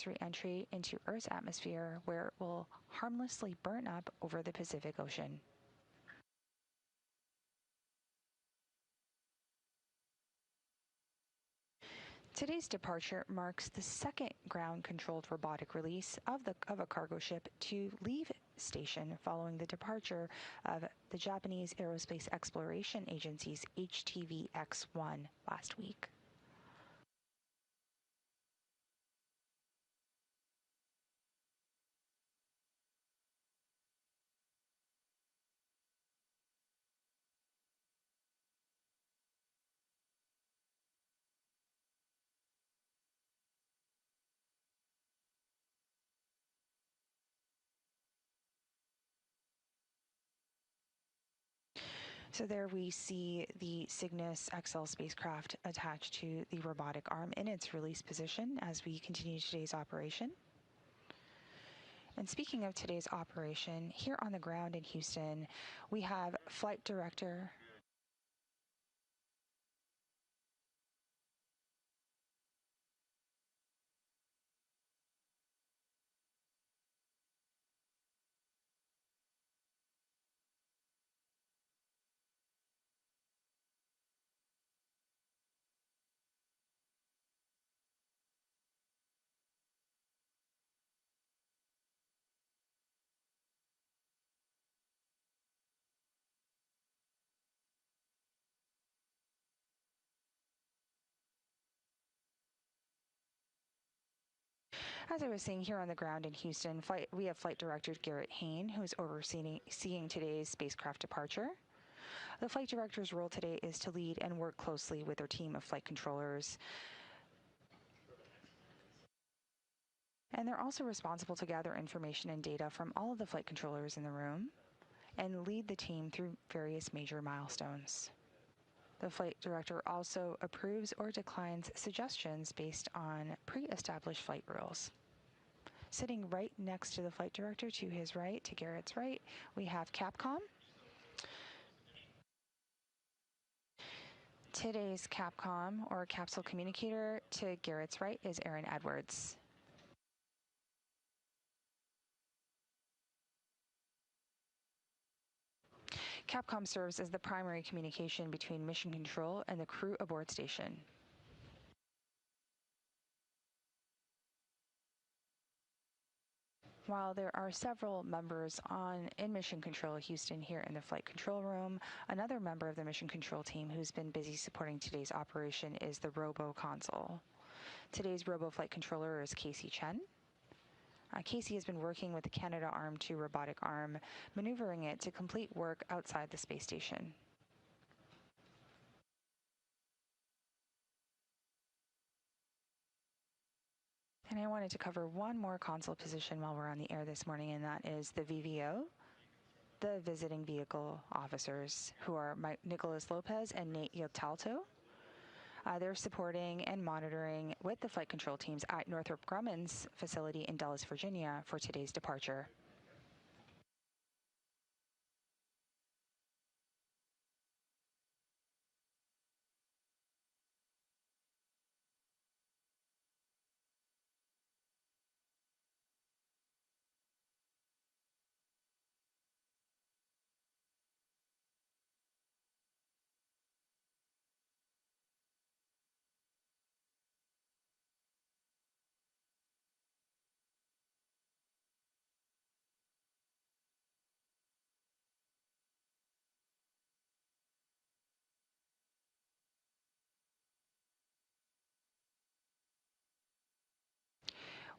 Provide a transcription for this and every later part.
re-entry into Earth's atmosphere, where it will harmlessly burn up over the Pacific Ocean. Today's departure marks the second ground-controlled robotic release of a cargo ship to leave station following the departure of the Japanese Aerospace Exploration Agency's HTV-X1 last week. So there we see the Cygnus XL spacecraft attached to the robotic arm in its release position as we continue today's operation. And speaking of today's operation, here on the ground in Houston, we have Flight Director As I was saying, here on the ground in Houston, we have Flight Director Garrett Hain, who is overseeing today's spacecraft departure. The Flight Director's role today is to lead and work closely with their team of flight controllers. And they're also responsible to gather information and data from all of the flight controllers in the room and lead the team through various major milestones. The flight director also approves or declines suggestions based on pre-established flight rules. Sitting right next to the flight director, to his right, to Garrett's right, we have Capcom. Today's Capcom, or capsule communicator, to Garrett's right is Aaron Edwards. Capcom serves as the primary communication between mission control and the crew aboard station. While there are several members in Mission Control Houston here in the flight control room, another member of the Mission Control team who's been busy supporting today's operation is the Robo Console. Today's Robo Flight Controller is Casey Chen. Casey has been working with the Canada arm to robotic arm, maneuvering it to complete work outside the space station. And I wanted to cover one more console position while we're on the air this morning, and that is the VVO, the visiting vehicle officers, who are Nicholas Lopez and Nate Yotalto. They're supporting and monitoring with the flight control teams at Northrop Grumman's facility in Dulles, Virginia for today's departure.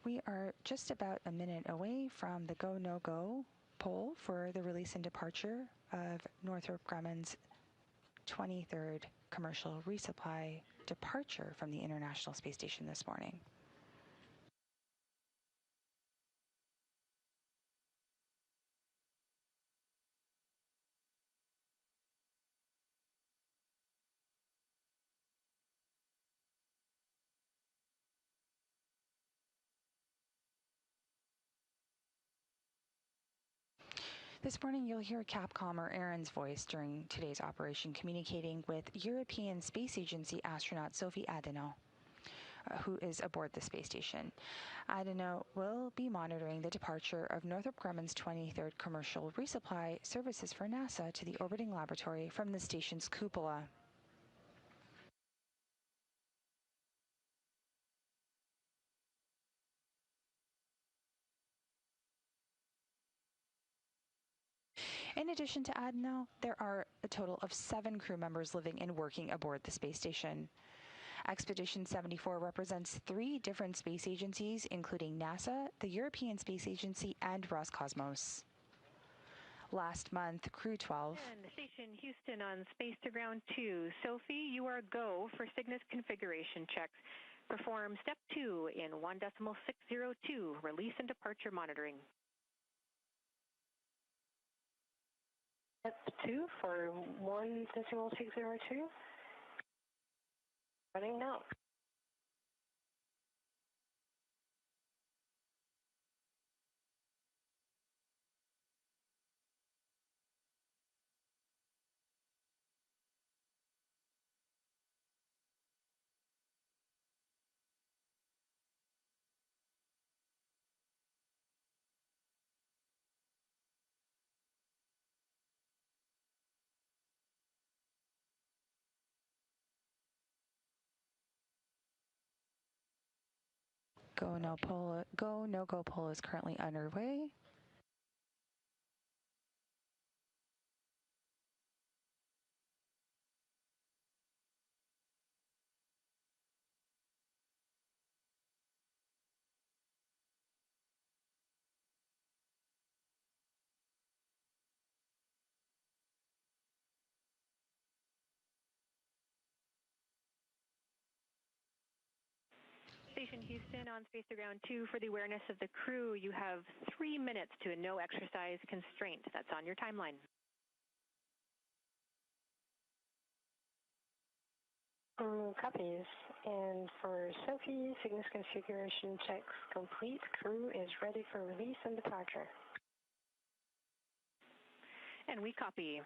We are just about a minute away from the go, no go poll for the release and departure of Northrop Grumman's 23rd commercial resupply departure from the International Space Station this morning. This morning, you'll hear Capcom or Aaron's voice during today's operation, communicating with European Space Agency astronaut Sophie Adenau. who is aboard the space station. Adeno will be monitoring the departure of Northrop Grumman's 23rd commercial resupply services for NASA to the orbiting laboratory from the station's cupola. In addition to Adeno, there are a total of 7 crew members living and working aboard the space station. Expedition 74 represents 3 different space agencies, including NASA, the European Space Agency, and Roscosmos. Last month, Crew 12. And Station Houston on Space to Ground 2. Sophie, you are go for Cygnus configuration checks. Perform Step 2 in 1.602, release and departure monitoring. Step 2 for 1.602. Running now. Go no-go poll is currently underway. Station Houston on Space to Ground 2. For the awareness of the crew, you have 3 minutes to a no exercise constraint. That's on your timeline. Copies. And for Sophie, Cygnus configuration checks complete. Crew is ready for release and departure. And we copy.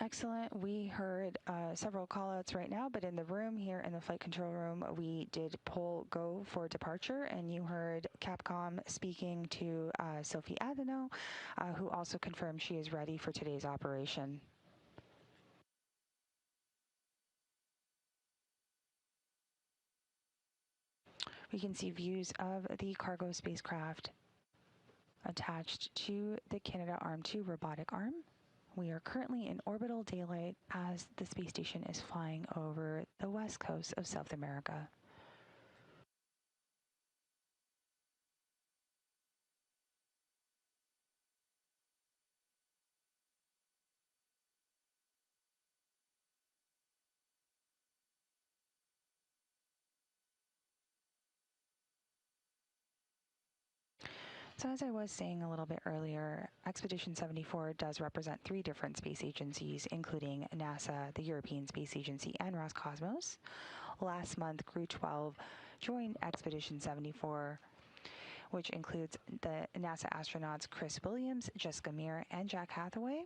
Excellent. We heard several callouts right now, but in the room here in the flight control room, we did poll go for departure, and you heard Capcom speaking to Sophie Adeno, who also confirmed she is ready for today's operation. We can see views of the cargo spacecraft attached to the Canadarm2 robotic arm. We are currently in orbital daylight as the space station is flying over the west coast of South America. So as I was saying a little bit earlier, Expedition 74 does represent 3 different space agencies, including NASA, the European Space Agency, and Roscosmos. Last month, Crew 12 joined Expedition 74, which includes the NASA astronauts Chris Williams, Jessica Meir, and Jack Hathaway,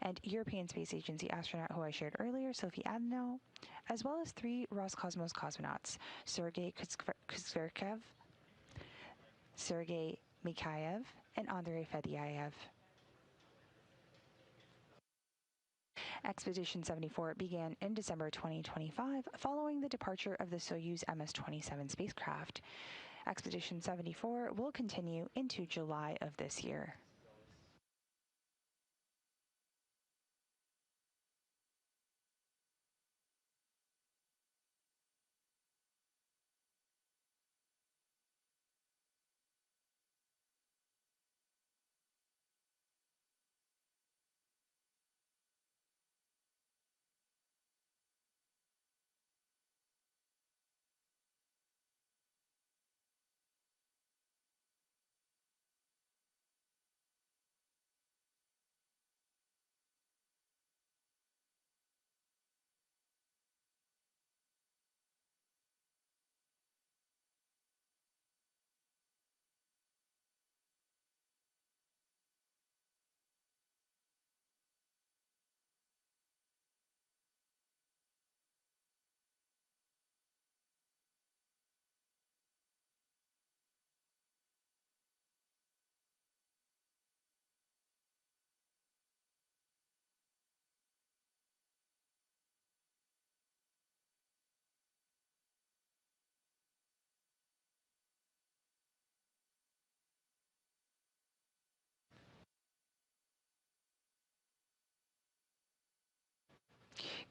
and European Space Agency astronaut who I shared earlier, Sophie Adeno, as well as 3 Roscosmos cosmonauts, Sergei Kuzverkev, Sergei Mikhaev, and Andrei Fedyaev. Expedition 74 began in December 2025 following the departure of the Soyuz MS-27 spacecraft. Expedition 74 will continue into July of this year.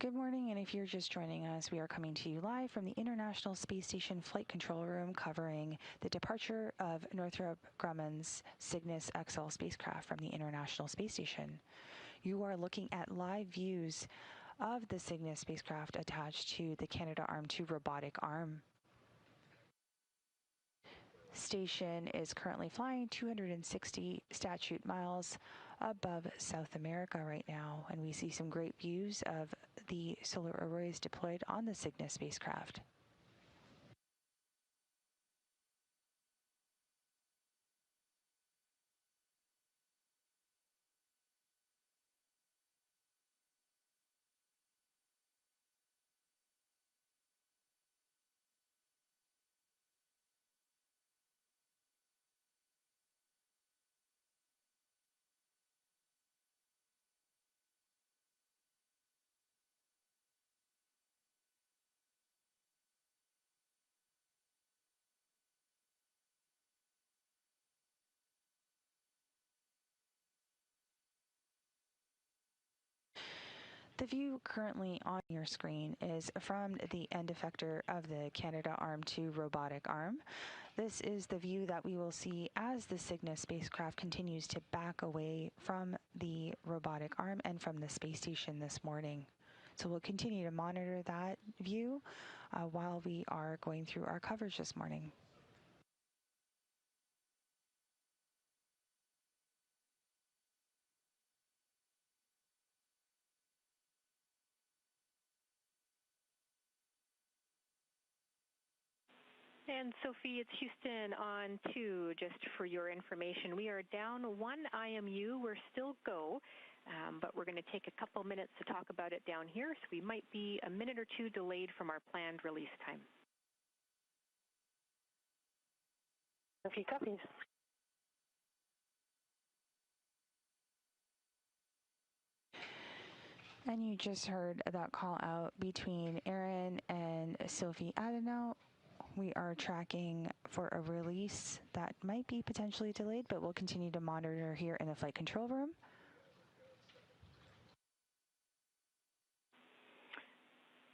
Good morning, and if you're just joining us, we are coming to you live from the International Space Station Flight Control Room covering the departure of Northrop Grumman's Cygnus XL spacecraft from the International Space Station. You are looking at live views of the Cygnus spacecraft attached to the Canadarm2 robotic arm. Station is currently flying 260 statute miles above South America right now, and we see some great views of the solar arrays deployed on the Cygnus spacecraft. The view currently on your screen is from the end effector of the Canadarm2 robotic arm. This is the view that we will see as the Cygnus spacecraft continues to back away from the robotic arm and from the space station this morning. So we'll continue to monitor that view while we are going through our coverage this morning. And Sophie, it's Houston on 2, just for your information. We are down 1 IMU. We're still go, but we're going to take a couple minutes to talk about it down here, so we might be a minute or two delayed from our planned release time. Sophie copies. And you just heard that call out between Aaron and Sophie Adenau. We are tracking for a release that might be potentially delayed, but we'll continue to monitor here in the flight control room.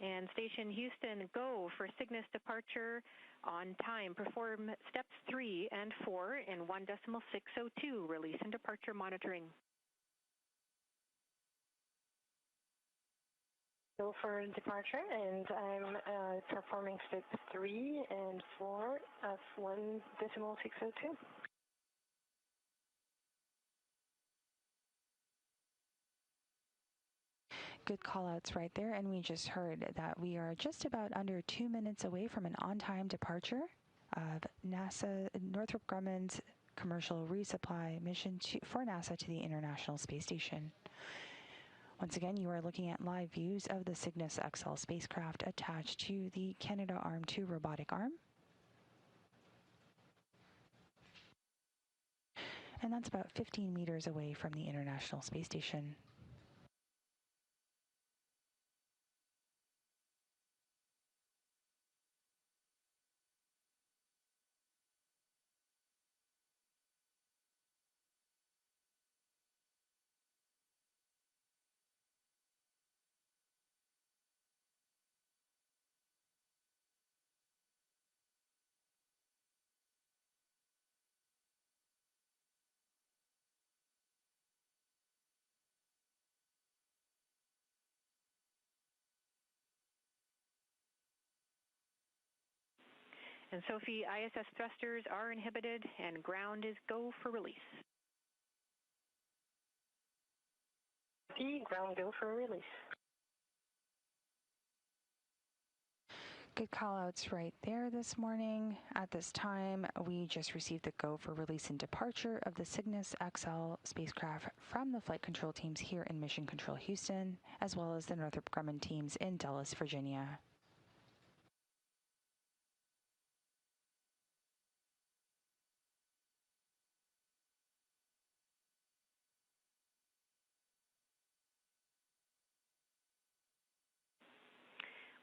And Station Houston, go for Cygnus departure on time. Perform steps 3 and 4 in 1.602, release and departure monitoring. Go for departure, and I'm performing steps 3 and 4 of 1.602. Good call-outs right there, and we just heard that we are just about under 2 minutes away from an on-time departure of Northrop Grumman's commercial resupply mission for NASA to the International Space Station. Once again, you are looking at live views of the Cygnus XL spacecraft attached to the Canadarm2 robotic arm. And that's about 15 meters away from the International Space Station. And Sophie, ISS thrusters are inhibited and ground is go for release. The ground go for release. Good call-outs right there this morning. At this time, we just received the go for release and departure of the Cygnus XL spacecraft from the flight control teams here in Mission Control Houston, as well as the Northrop Grumman teams in Dulles, Virginia.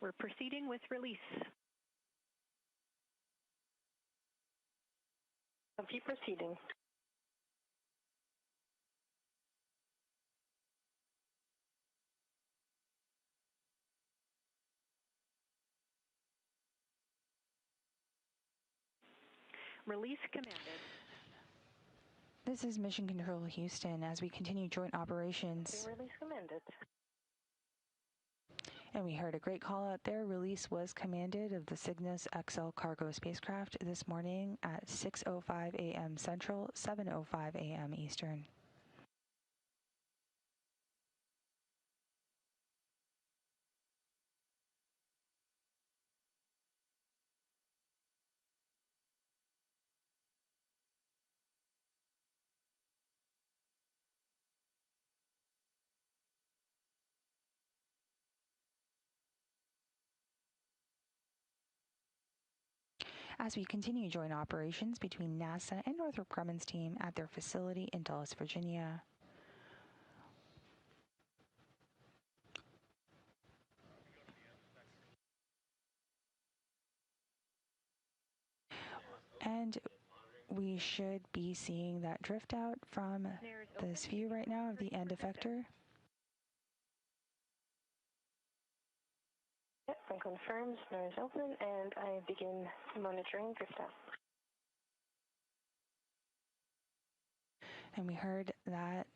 We're proceeding with release. Sophie proceeding. Release commanded. This is Mission Control Houston as we continue joint operations. Release commanded. And we heard a great call out there. Release was commanded of the Cygnus XL cargo spacecraft this morning at 6:05 a.m. Central, 7:05 a.m. Eastern. As we continue joint operations between NASA and Northrop Grumman's team at their facility in Dulles, Virginia. And we should be seeing that drift out from this view right now of the end effector. Yep, and confirms snare is open, and I begin monitoring drift out. And we heard that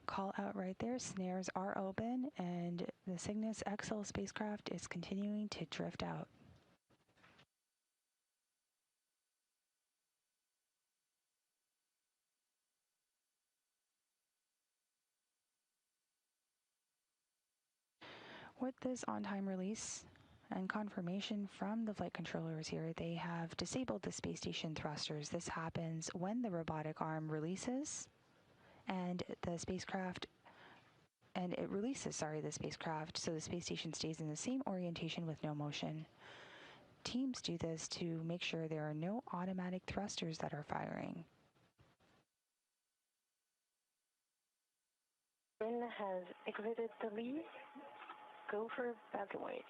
call out right there. Snares are open, and the Cygnus XL spacecraft is continuing to drift out. With this on-time release and confirmation from the flight controllers here, they have disabled the space station thrusters. This happens when the robotic arm releases and the spacecraft, and it releases, the spacecraft, so the space station stays in the same orientation with no motion. Teams do this to make sure there are no automatic thrusters that are firing. Wind has exited the lead. Go for back away.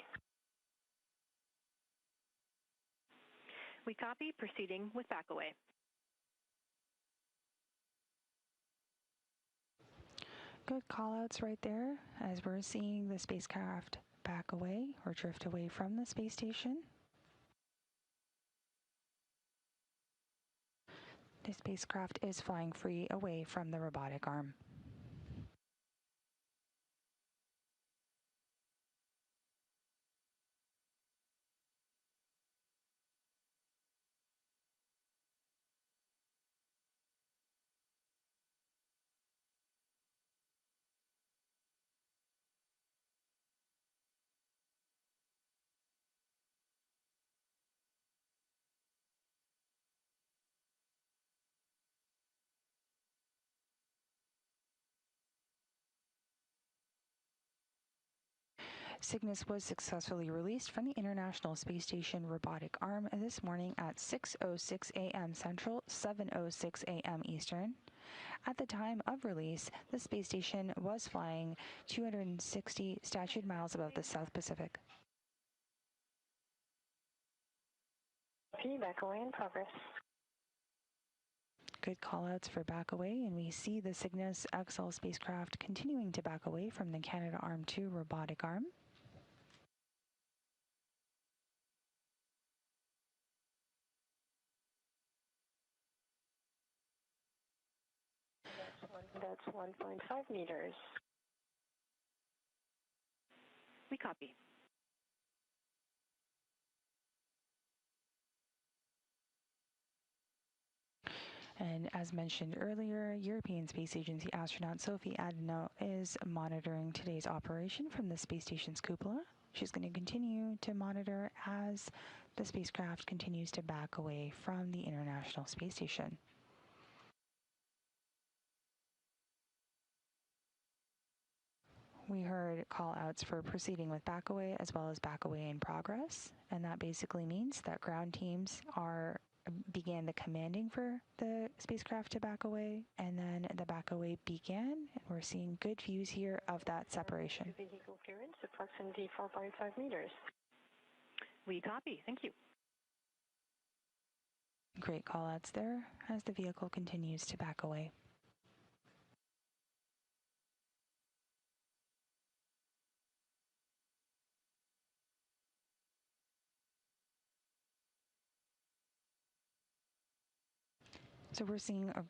We copy, proceeding with back away. Good callouts right there as we're seeing the spacecraft back away or drift away from the space station. The spacecraft is flying free away from the robotic arm. Cygnus was successfully released from the International Space Station robotic arm this morning at 6:06 a.m. Central, 7:06 a.m. Eastern. At the time of release, the space station was flying 260 statute miles above the South Pacific. Back away in progress. Good callouts for back away, and we see the Cygnus XL spacecraft continuing to back away from the Canadarm2 robotic arm. That's 1.5 meters. We copy. And as mentioned earlier, European Space Agency astronaut Sophie Adano is monitoring today's operation from the space station's cupola. She's going to continue to monitor as the spacecraft continues to back away from the International Space Station. We heard call outs for proceeding with back away as well as back away in progress, and that basically means that ground teams began the commanding for the spacecraft to back away, and then the back away began, and we're seeing good views here of that separation. Vehicle clearance, approximately 4.5 meters. We copy. Thank you. Great call outs there as the vehicle continues to back away. So we're seeing a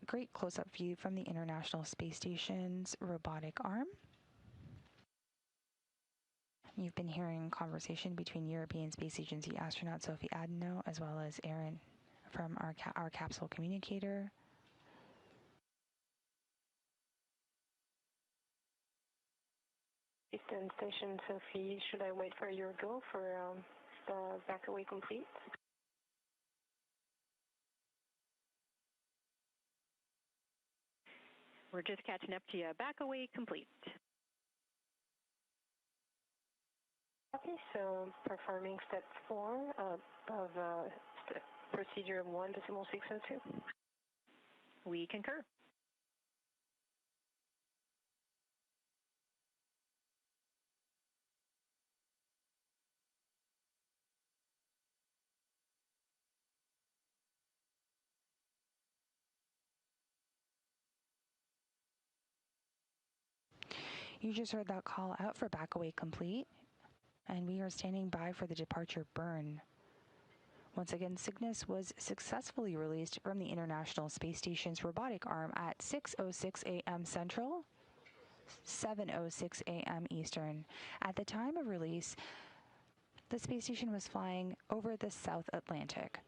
great close-up view from the International Space Station's robotic arm. You've been hearing conversation between European Space Agency astronaut Sophie Adeno as well as Aaron from our capsule communicator. Eastern Station, Sophie, should I wait for your go for the back away complete? We're just catching up to you. Back away complete. Okay, so performing step 4 of procedure 1.602. We concur. You just heard that call out for back away complete, and we are standing by for the departure burn. Once again, Cygnus was successfully released from the International Space Station's robotic arm at 6:06 a.m. Central, 7:06 a.m. Eastern. At the time of release, the space station was flying over the South Atlantic.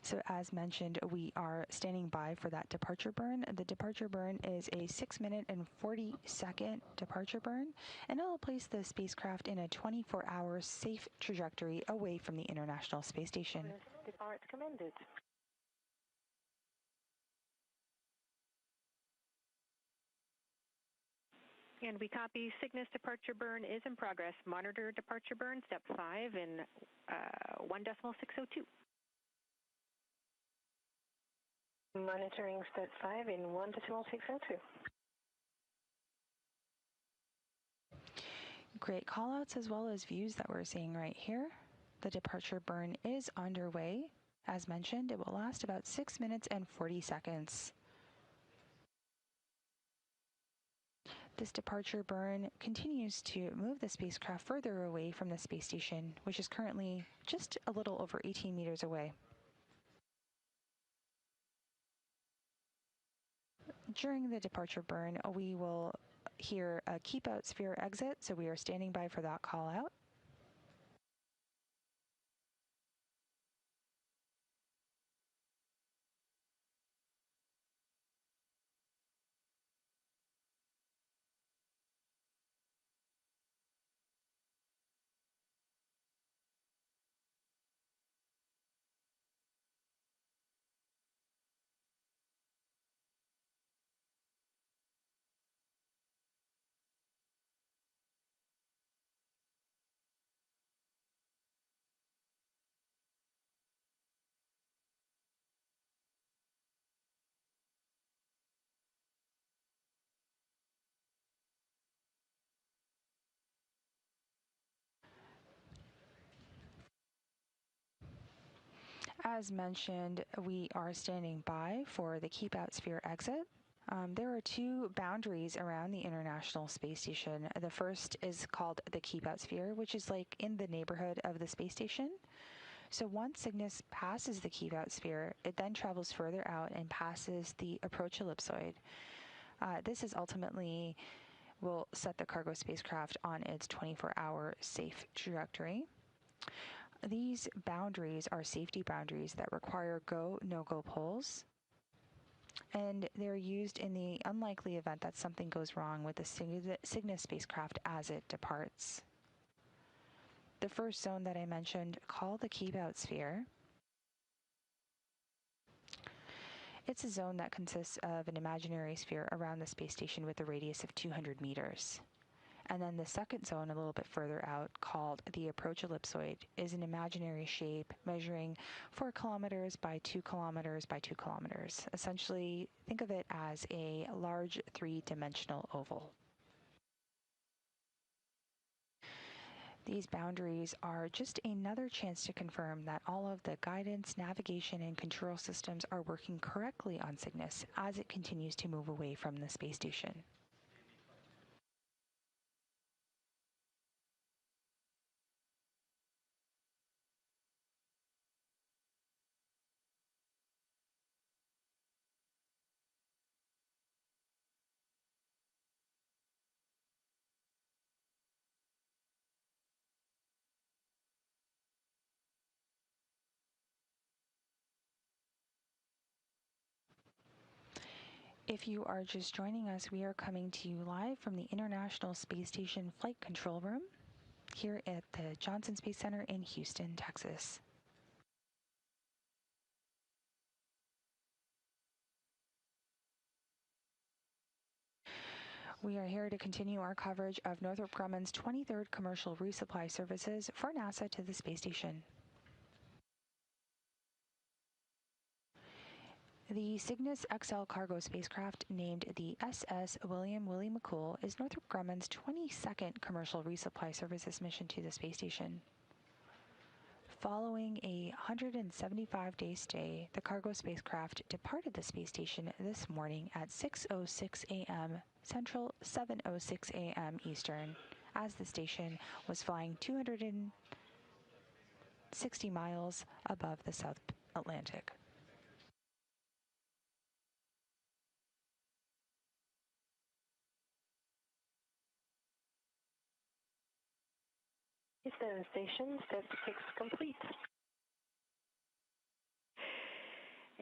So as mentioned, we are standing by for that departure burn. The departure burn is a 6-minute and 40-second departure burn, and it will place the spacecraft in a 24-hour safe trajectory away from the International Space Station. Depart commended. And we copy. Cygnus departure burn is in progress. Monitor departure burn, step 5 in 1.602. Monitoring step 5 in 1.602. Great callouts as well as views that we're seeing right here. The departure burn is underway. As mentioned, it will last about 6 minutes and 40 seconds. This departure burn continues to move the spacecraft further away from the space station, which is currently just a little over 18 meters away. During the departure burn, we will hear a keep out sphere exit, so we are standing by for that call out. As mentioned, we are standing by for the keep out sphere exit. There are two boundaries around the International Space Station. The first is called the keep out sphere, which is like in the neighborhood of the space station. So once Cygnus passes the keep out sphere, it then travels further out and passes the approach ellipsoid. This is ultimately will set the cargo spacecraft on its 24-hour safe trajectory. These boundaries are safety boundaries that require go, no-go polls, and they're used in the unlikely event that something goes wrong with the Cygnus spacecraft as it departs. The first zone that I mentioned, called the keep-out sphere, it's a zone that consists of an imaginary sphere around the space station with a radius of 200 meters. And then the second zone, a little bit further out, called the approach ellipsoid, is an imaginary shape measuring 4 kilometers by 2 kilometers by 2 kilometers. Essentially, think of it as a large 3-dimensional oval. These boundaries are just another chance to confirm that all of the guidance, navigation, and control systems are working correctly on Cygnus as it continues to move away from the space station. If you are just joining us, we are coming to you live from the International Space Station Flight Control Room here at the Johnson Space Center in Houston, Texas. We are here to continue our coverage of Northrop Grumman's 23rd commercial resupply services for NASA to the space station. The Cygnus XL cargo spacecraft, named the SS William Willie McCool, is Northrop Grumman's 22nd commercial resupply services mission to the space station. Following a 175-day stay, the cargo spacecraft departed the space station this morning at 6:06 a.m. Central, 7:06 a.m. Eastern, as the station was flying 260 miles above the South Atlantic. Houston Station, step 6 complete.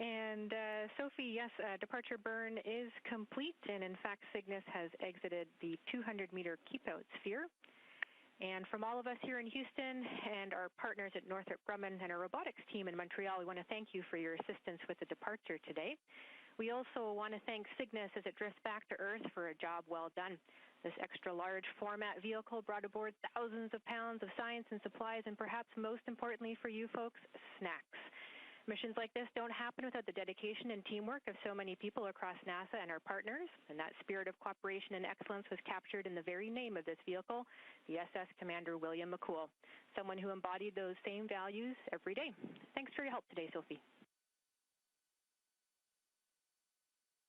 And Sophie, yes, departure burn is complete, and in fact, Cygnus has exited the 200-meter keep-out sphere. And from all of us here in Houston and our partners at Northrop Grumman and our robotics team in Montreal, we want to thank you for your assistance with the departure today. We also want to thank Cygnus as it drifts back to Earth for a job well done. This extra-large format vehicle brought aboard thousands of pounds of science and supplies, and perhaps most importantly for you folks, snacks. Missions like this don't happen without the dedication and teamwork of so many people across NASA and our partners, and that spirit of cooperation and excellence was captured in the very name of this vehicle, the SS Commander William McCool, someone who embodied those same values every day. Thanks for your help today, Sophie.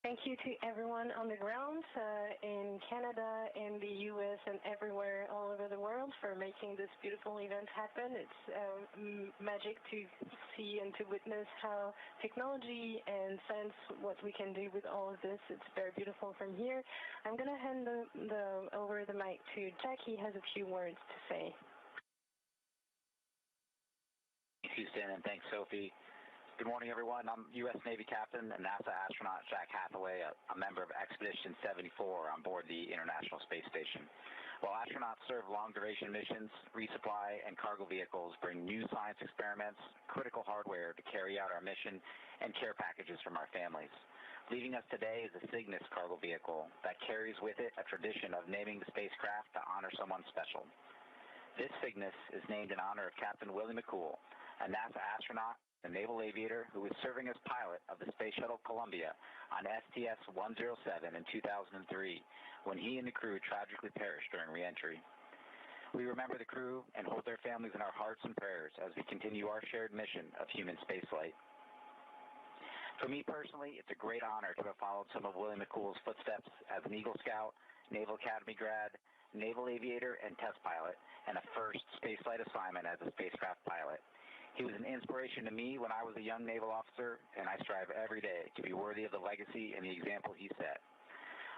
Thank you to everyone on the ground in Canada, in the U.S., and everywhere all over the world for making this beautiful event happen. It's magic to see and to witness how technology and science, what we can do with all of this. It's very beautiful from here. I'm going to hand over the mic to Jack. He has a few words to say. Thanks, Houston, and thanks, Sophie. Good morning, everyone. I'm U.S. Navy Captain and NASA astronaut Jack Hathaway, a member of Expedition 74 on board the International Space Station. While astronauts serve long-duration missions, resupply and cargo vehicles bring new science experiments, critical hardware to carry out our mission, and care packages from our families. Leaving us today is a Cygnus cargo vehicle that carries with it a tradition of naming the spacecraft to honor someone special. This Cygnus is named in honor of Captain Willie McCool, a NASA astronaut, a naval aviator who was serving as pilot of the Space Shuttle Columbia on STS-107 in 2003, when he and the crew tragically perished during re-entry. We remember the crew and hold their families in our hearts and prayers as we continue our shared mission of human spaceflight. For me personally, it's a great honor to have followed some of Willie McCool's footsteps as an Eagle Scout, Naval Academy grad, naval aviator and test pilot, and a first spaceflight assignment as a spacecraft pilot. He was an inspiration to me when I was a young naval officer, and I strive every day to be worthy of the legacy and the example he set.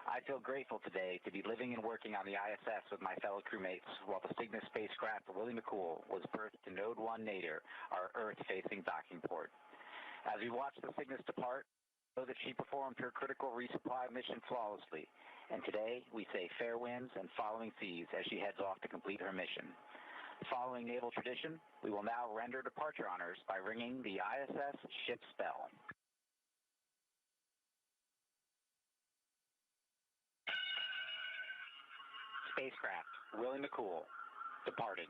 I feel grateful today to be living and working on the ISS with my fellow crewmates while the Cygnus spacecraft Willie McCool was berthed to Node 1 Nadir, our Earth-facing docking port. As we watch the Cygnus depart, know that she performed her critical resupply mission flawlessly, and today we say fair winds and following seas as she heads off to complete her mission. Following naval tradition, we will now render departure honors by ringing the ISS ship's bell. Spacecraft Willie McCool, departing.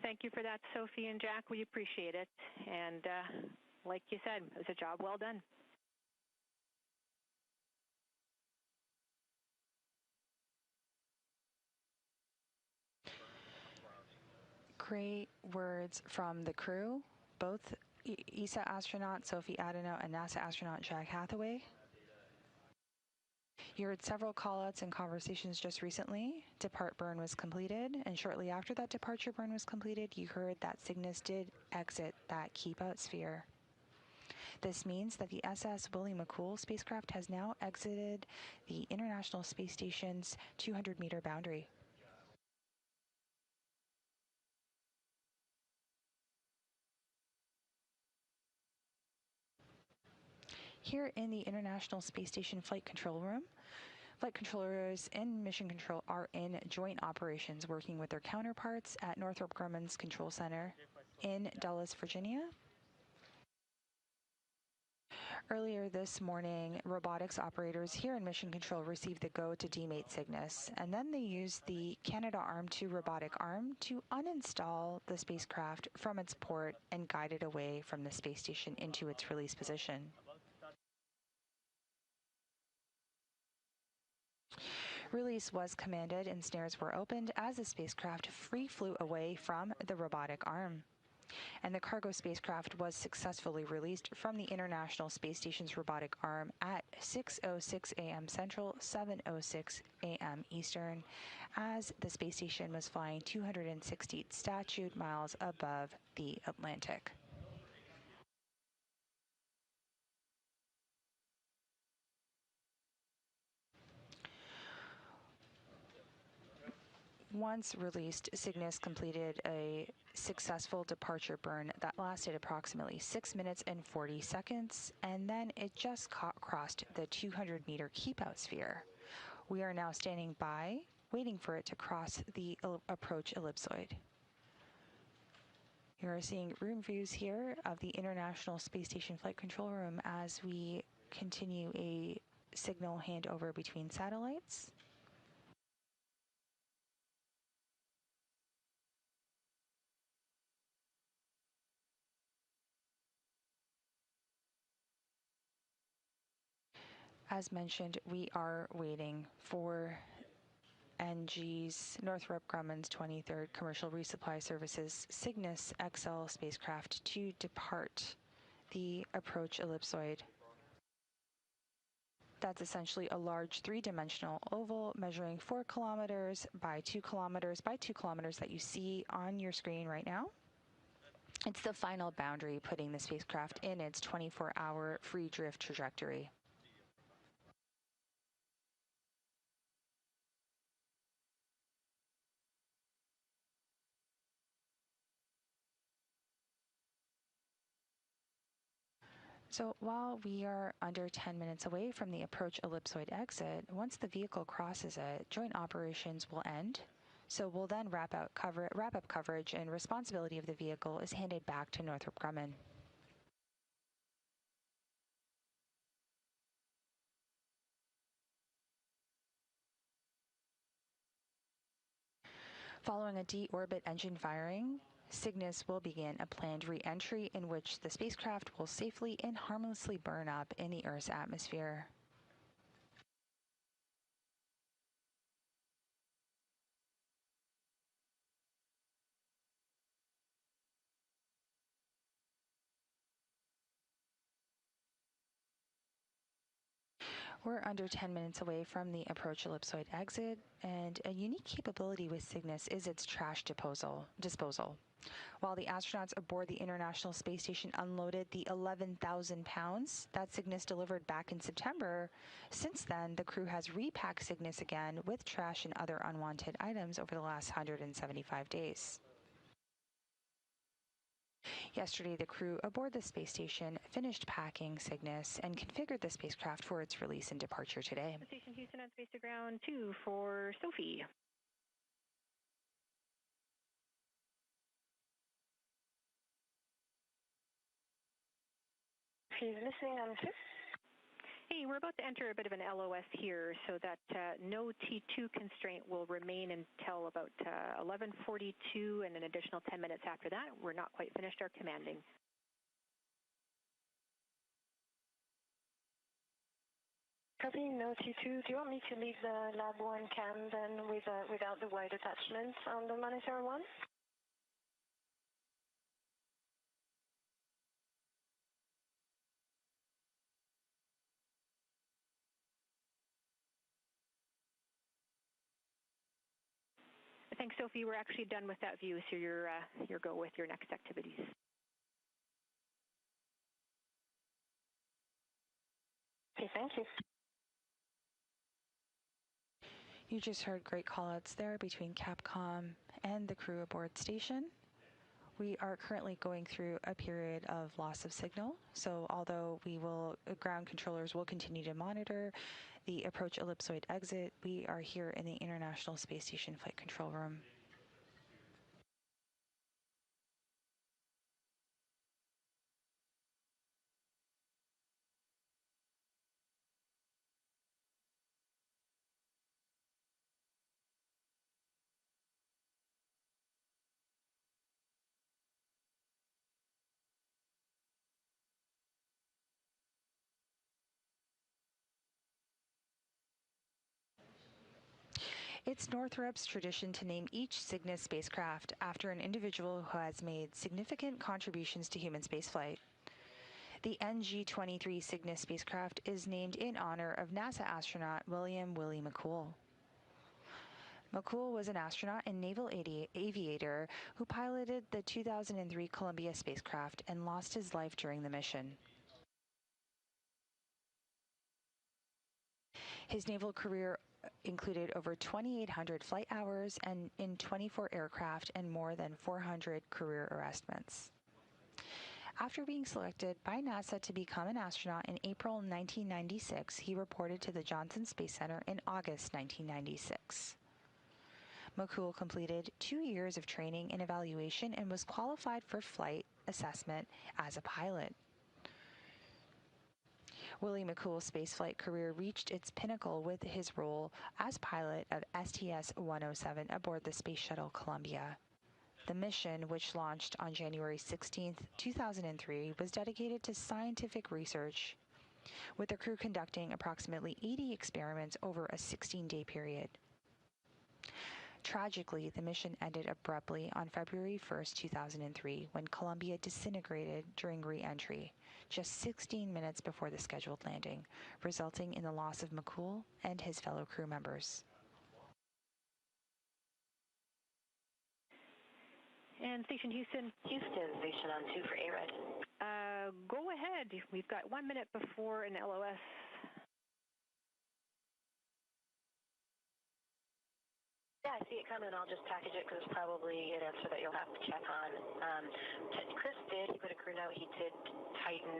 Thank you for that, Sophie and Jack. We appreciate it. And like you said, it was a job well done. Great words from the crew, both ESA astronaut Sophie Adano and NASA astronaut Jack Hathaway. You heard several callouts and conversations just recently. Depart burn was completed, and shortly after that departure burn was completed, you heard that Cygnus did exit that keep-out sphere. This means that the SS Willie McCool spacecraft has now exited the International Space Station's 200-meter boundary. Here in the International Space Station Flight Control Room, flight controllers in Mission Control are in joint operations working with their counterparts at Northrop Grumman's Control Center in Dulles, Virginia. Earlier this morning, robotics operators here in Mission Control received the go to demate Cygnus, and then they used the Canadarm2 robotic arm to uninstall the spacecraft from its port and guide it away from the space station into its release position. Release was commanded and snares were opened as the spacecraft free flew away from the robotic arm. And the cargo spacecraft was successfully released from the International Space Station's robotic arm at 6:06 a.m. Central, 7:06 a.m. Eastern, as the space station was flying 260 statute miles above the Atlantic. Once released, Cygnus completed a successful departure burn that lasted approximately 6 minutes and 40 seconds, and then it just crossed the 200-meter keep-out sphere. We are now standing by, waiting for it to cross the approach ellipsoid. You are seeing room views here of the International Space Station Flight Control Room as we continue a signal handover between satellites. As mentioned, we are waiting for NG's Northrop Grumman's 23rd Commercial Resupply Services Cygnus XL spacecraft to depart the approach ellipsoid. That's essentially a large three-dimensional oval measuring 4 kilometers by 2 kilometers by 2 kilometers that you see on your screen right now. It's the final boundary putting the spacecraft in its 24-hour free drift trajectory. So while we are under 10 minutes away from the approach ellipsoid exit, once the vehicle crosses it, joint operations will end. So we'll then wrap up coverage, and responsibility of the vehicle is handed back to Northrop Grumman. Following a deorbit engine firing, Cygnus will begin a planned re-entry in which the spacecraft will safely and harmlessly burn up in the Earth's atmosphere. We're under 10 minutes away from the approach ellipsoid exit, and a unique capability with Cygnus is its trash disposal. While the astronauts aboard the International Space Station unloaded the 11,000 pounds that Cygnus delivered back in September, since then the crew has repacked Cygnus again with trash and other unwanted items over the last 175 days. Yesterday, the crew aboard the space station finished packing Cygnus and configured the spacecraft for its release and departure today. Station Houston on Space to Ground 2 for Sophie. She's listening on 2. Hey, we're about to enter a bit of an LOS here, so that no T2 constraint will remain until about 11:42 and an additional 10 minutes after that. We're not quite finished our commanding. Copy, no T2. Do you want me to leave the Lab 1 cam then without the wide attachments on the Monitor 1? Thanks, Sophie. We're actually done with that view, so you're go with your next activities. Okay, thank you. You just heard great callouts there between Capcom and the crew aboard station. We are currently going through a period of loss of signal, so although ground controllers will continue to monitor the approach ellipsoid exit, we are here in the International Space Station Flight Control Room. It's Northrop's tradition to name each Cygnus spacecraft after an individual who has made significant contributions to human spaceflight. The NG-23 Cygnus spacecraft is named in honor of NASA astronaut William "Willie" McCool. McCool was an astronaut and naval aviator who piloted the 2003 Columbia spacecraft and lost his life during the mission. His naval career included over 2,800 flight hours and in 24 aircraft and more than 400 career arrestments. After being selected by NASA to become an astronaut in April 1996, he reported to the Johnson Space Center in August 1996. McCool completed 2 years of training and evaluation and was qualified for flight assessment as a pilot. Willie McCool's spaceflight career reached its pinnacle with his role as pilot of STS-107 aboard the Space Shuttle Columbia. The mission, which launched on January 16, 2003, was dedicated to scientific research, with the crew conducting approximately 80 experiments over a 16-day period. Tragically, the mission ended abruptly on February 1, 2003, when Columbia disintegrated during re-entry, just 16 minutes before the scheduled landing, resulting in the loss of McCool and his fellow crew members. And Station Houston. Houston, station on 2 for ARED. Go ahead. We've got 1 minute before an LOS. Yeah, I see it coming. I'll just package it because it's probably an answer that you'll have to check on. Chris he put a crew note. He did tighten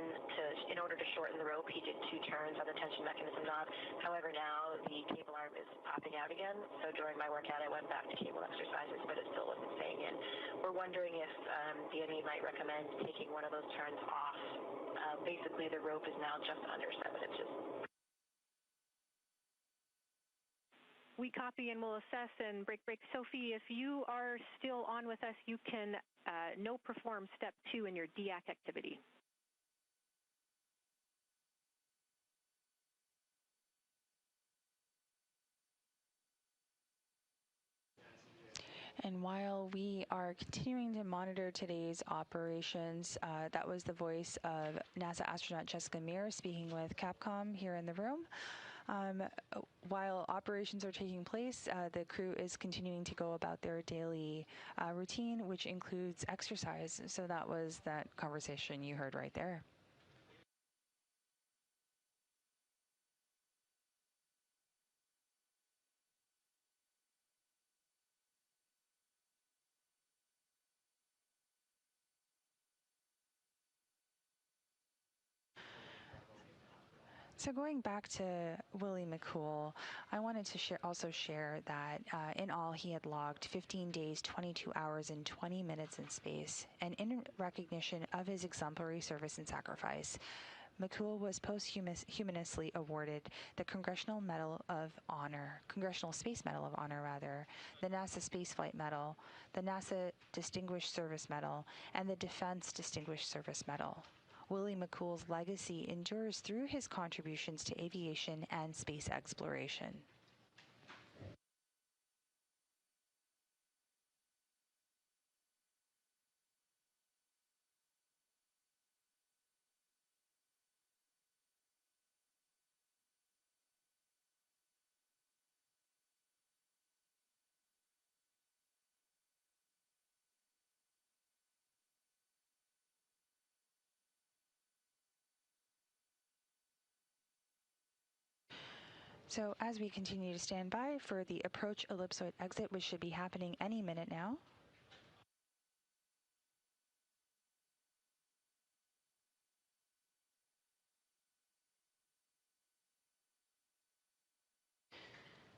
in order to shorten the rope. He did 2 turns on the tension mechanism knob. However, now the cable arm is popping out again. So during my workout, I went back to cable exercises, but it still wasn't staying in. We're wondering if DNE might recommend taking one of those turns off. Basically, the rope is now just under 7 inches. We copy and we'll assess and break. Sophie, if you are still on with us, you can no perform step 2 in your DAC activity. And while we are continuing to monitor today's operations, that was the voice of NASA astronaut Jessica Meir speaking with Capcom here in the room. While operations are taking place, the crew is continuing to go about their daily routine, which includes exercise. So that was that conversation you heard right there. So going back to Willie McCool, I wanted to also share that in all he had logged 15 days, 22 hours, and 20 minutes in space. And in recognition of his exemplary service and sacrifice, McCool was posthumously awarded the Congressional Space Medal of Honor, the NASA Spaceflight Medal, the NASA Distinguished Service Medal, and the Defense Distinguished Service Medal. Willie McCool's legacy endures through his contributions to aviation and space exploration. So as we continue to stand by for the approach ellipsoid exit, which should be happening any minute now.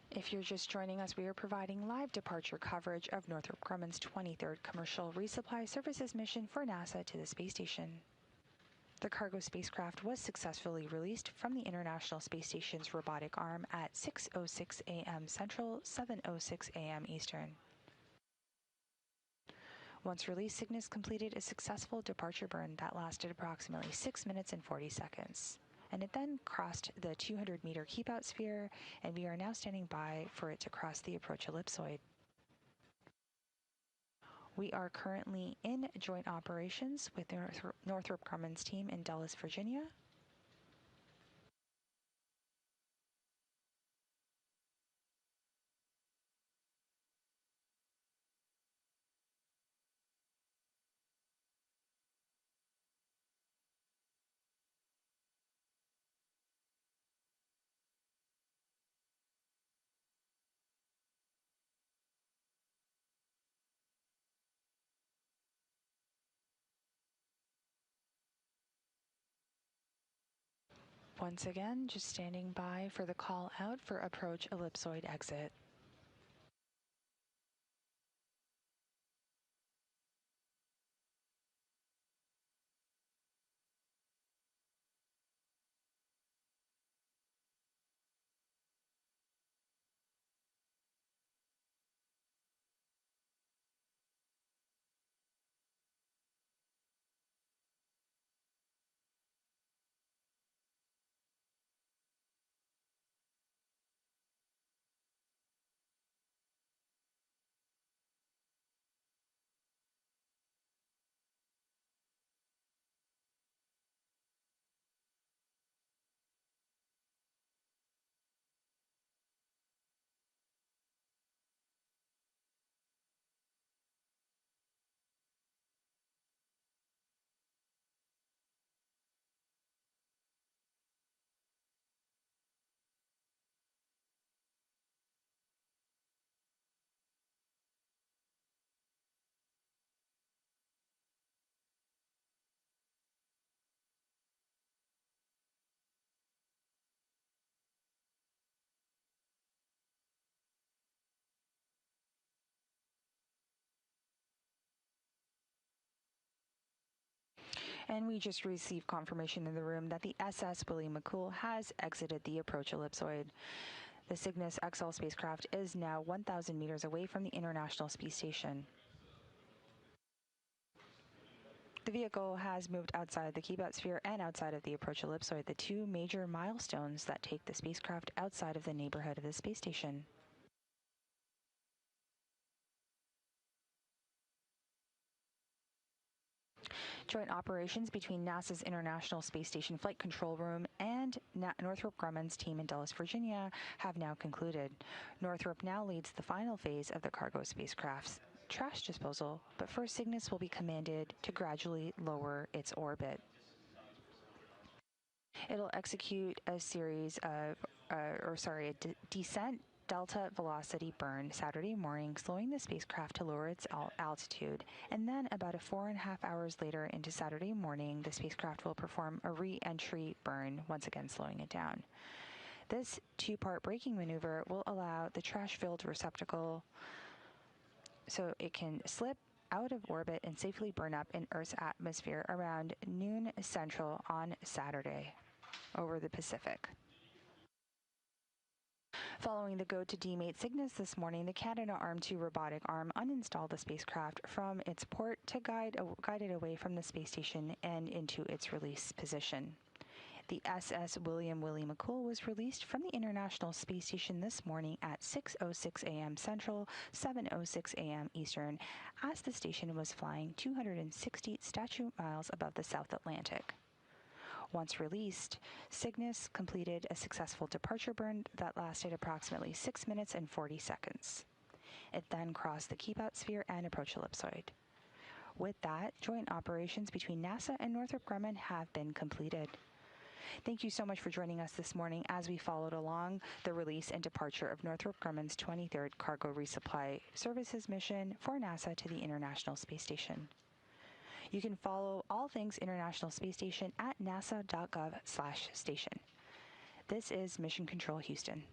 If you're just joining us, we are providing live departure coverage of Northrop Grumman's 23rd Commercial Resupply Services mission for NASA to the space station. The cargo spacecraft was successfully released from the International Space Station's robotic arm at 6:06 a.m. Central, 7:06 a.m. Eastern. Once released, Cygnus completed a successful departure burn that lasted approximately 6 minutes and 40 seconds. And it then crossed the 200-meter keep-out sphere, and we are now standing by for it to cross the approach ellipsoid. We are currently in joint operations with Northrop Grumman's team in Dulles, Virginia. Once again, just standing by for the call out for approach ellipsoid exit. And we just received confirmation in the room that the SS William McCool has exited the approach ellipsoid. The Cygnus XL spacecraft is now 1,000 meters away from the International Space Station. The vehicle has moved outside the keep-out sphere and outside of the approach ellipsoid, the two major milestones that take the spacecraft outside of the neighborhood of the space station. Joint operations between NASA's International Space Station Flight Control Room and Northrop Grumman's team in Dulles, Virginia have now concluded. Northrop now leads the final phase of the cargo spacecraft's trash disposal, but first Cygnus will be commanded to gradually lower its orbit. It'll execute a series of, descent delta velocity burn Saturday morning, slowing the spacecraft to lower its altitude. And then about 4.5 hours later into Saturday morning, the spacecraft will perform a re-entry burn, once again slowing it down. This two-part braking maneuver will allow the trash-filled receptacle so it can slip out of orbit and safely burn up in Earth's atmosphere around noon Central on Saturday over the Pacific. Following the go to demate Cygnus this morning, the Canadarm2 robotic arm uninstalled the spacecraft from its port to guide it away from the space station and into its release position. The SS William McCool was released from the International Space Station this morning at 6:06 a.m. Central, 7:06 a.m. Eastern, as the station was flying 260 statute miles above the South Atlantic. Once released, Cygnus completed a successful departure burn that lasted approximately 6 minutes and 40 seconds. It then crossed the keep-out sphere and approach ellipsoid. With that, joint operations between NASA and Northrop Grumman have been completed. Thank you so much for joining us this morning as we followed along the release and departure of Northrop Grumman's 23rd Cargo Resupply Services mission for NASA to the International Space Station. You can follow all things International Space Station at nasa.gov/station. This is Mission Control Houston.